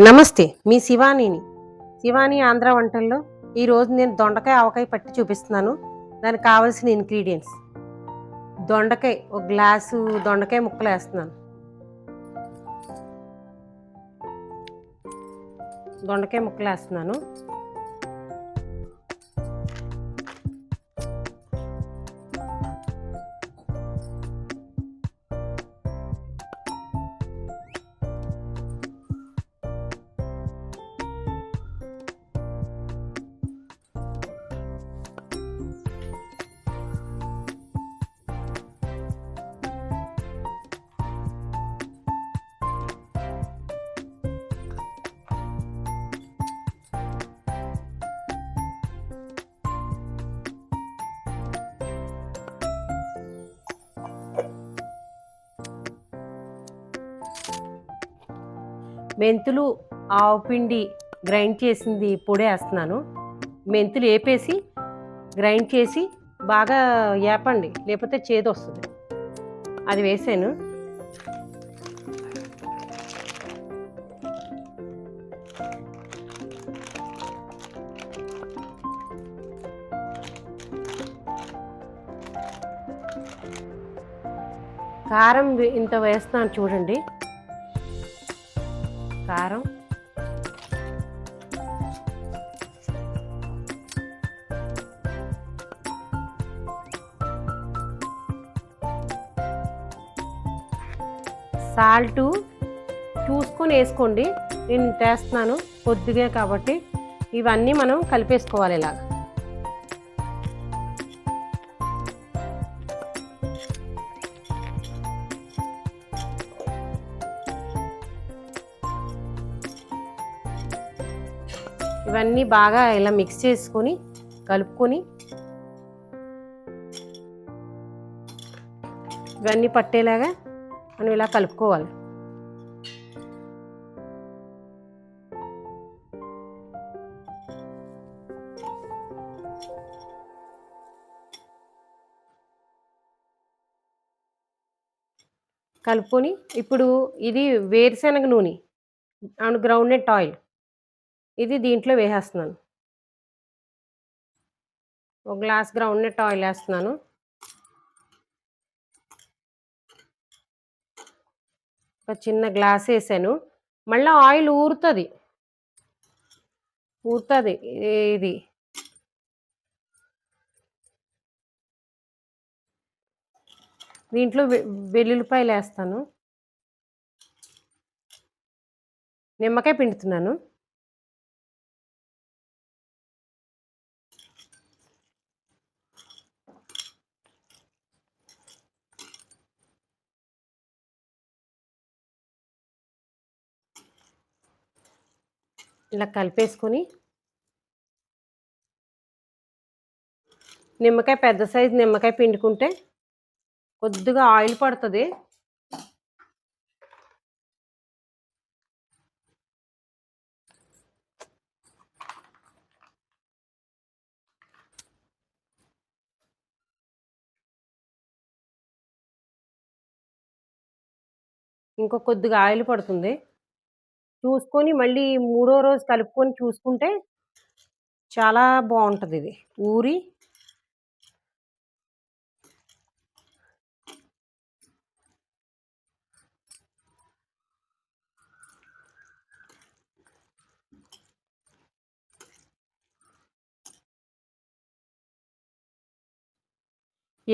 నమస్తే. మీ శివానీని. శివాని ఆంధ్ర వంటల్లో ఈరోజు నేను దొండకాయ, ఆవకాయ పట్టి చూపిస్తున్నాను. దానికి కావాల్సిన ఇంగ్రీడియెంట్స్: దొండకాయ, ఒక గ్లాసు దొండకాయ ముక్కలేస్తున్నాను. దొండకాయ ముక్కలేస్తున్నాను. మెంతులు, ఆవపిండి గ్రైండ్ చేసింది పొడి వేస్తున్నాను. మెంతులు వేపేసి గ్రైండ్ చేసి బాగా ఏపండి, లేకపోతే చేదు వస్తుంది. అది వేసాను. కారం ఇంత వేస్తున్నాను చూడండి. కారం, సాల్టు చూసుకొని వేసుకోండి. నేను వేస్తున్నాను కొద్దిగా కాబట్టి. ఇవన్నీ మనం కలిపేసుకోవాలి ఇలాగ. ఇవన్నీ బాగా ఇలా మిక్స్ చేసుకొని కలుపుకొని ఇవన్నీ పట్టేలాగా మనం ఇలా కలుపుకోవాలి. కలుపుకొని ఇప్పుడు ఇది వేరుశనగ నూనె అండ్ గ్రౌండ్నట్ ఆయిల్, ఇది దీంట్లో వేసేస్తున్నాను. ఒక గ్లాస్ గ్రౌండ్నట్ ఆయిల్ వేస్తున్నాను. ఒక చిన్న గ్లాస్ వేసాను. మళ్ళీ ఆయిల్ ఊరుతుంది. ఇది దీంట్లో వెల్లుల్లిపాయలు వేస్తాను. నిమ్మకాయ పిండుతున్నాను. ఇలా కలిపేసుకొని నిమ్మకాయ, పెద్ద సైజు నిమ్మకాయ పిండుకుంటే కొద్దిగా ఆయిల్ పడుతుంది. ఇంకో కొద్దిగా ఆయిల్ పడుతుంది. చూసుకొని మళ్ళీ మూడో రోజు కలుపుకొని చూసుకుంటే చాలా బాగుంటుంది. ఇది ఊరి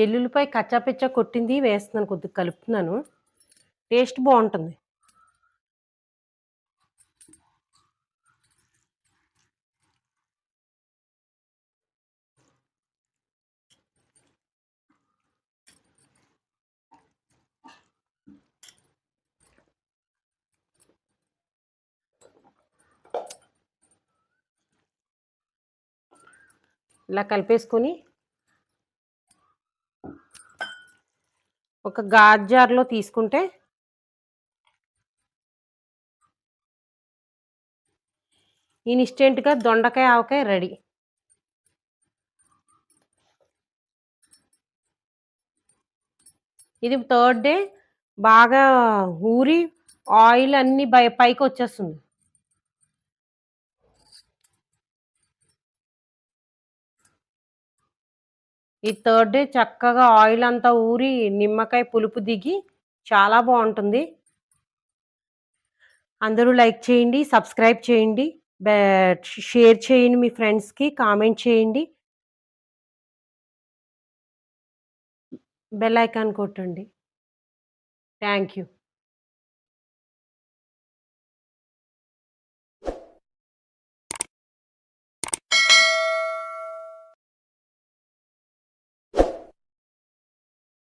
ఎల్లుల్లిపాయ కచ్చాపిచ్చా కొట్టింది వేస్తున్నాను, కొద్దిగా కలుపుతున్నాను. టేస్ట్ బాగుంటుంది. ఇలా కలిపేసుకొని ఒక గాజు జార్లో తీసుకుంటే ఇన్స్టెంట్గా దొండకాయ, ఆవకాయ రెడీ. ఇది థర్డ్ డే బాగా ఊరి ఆయిల్ అన్నీ పైకి వచ్చేస్తుంది. ఈ థర్డ్ డే చక్కగా ఆయిల్ అంతా ఊరి నిమ్మకాయ పులుపు దిగి చాలా బాగుంటుంది. అందరూ లైక్ చేయండి, సబ్స్క్రైబ్ చేయండి, షేర్ చేయండి మీ ఫ్రెండ్స్కి, కామెంట్ చేయండి, బెల్ ఐకాన్ కొట్టండి. Thank you.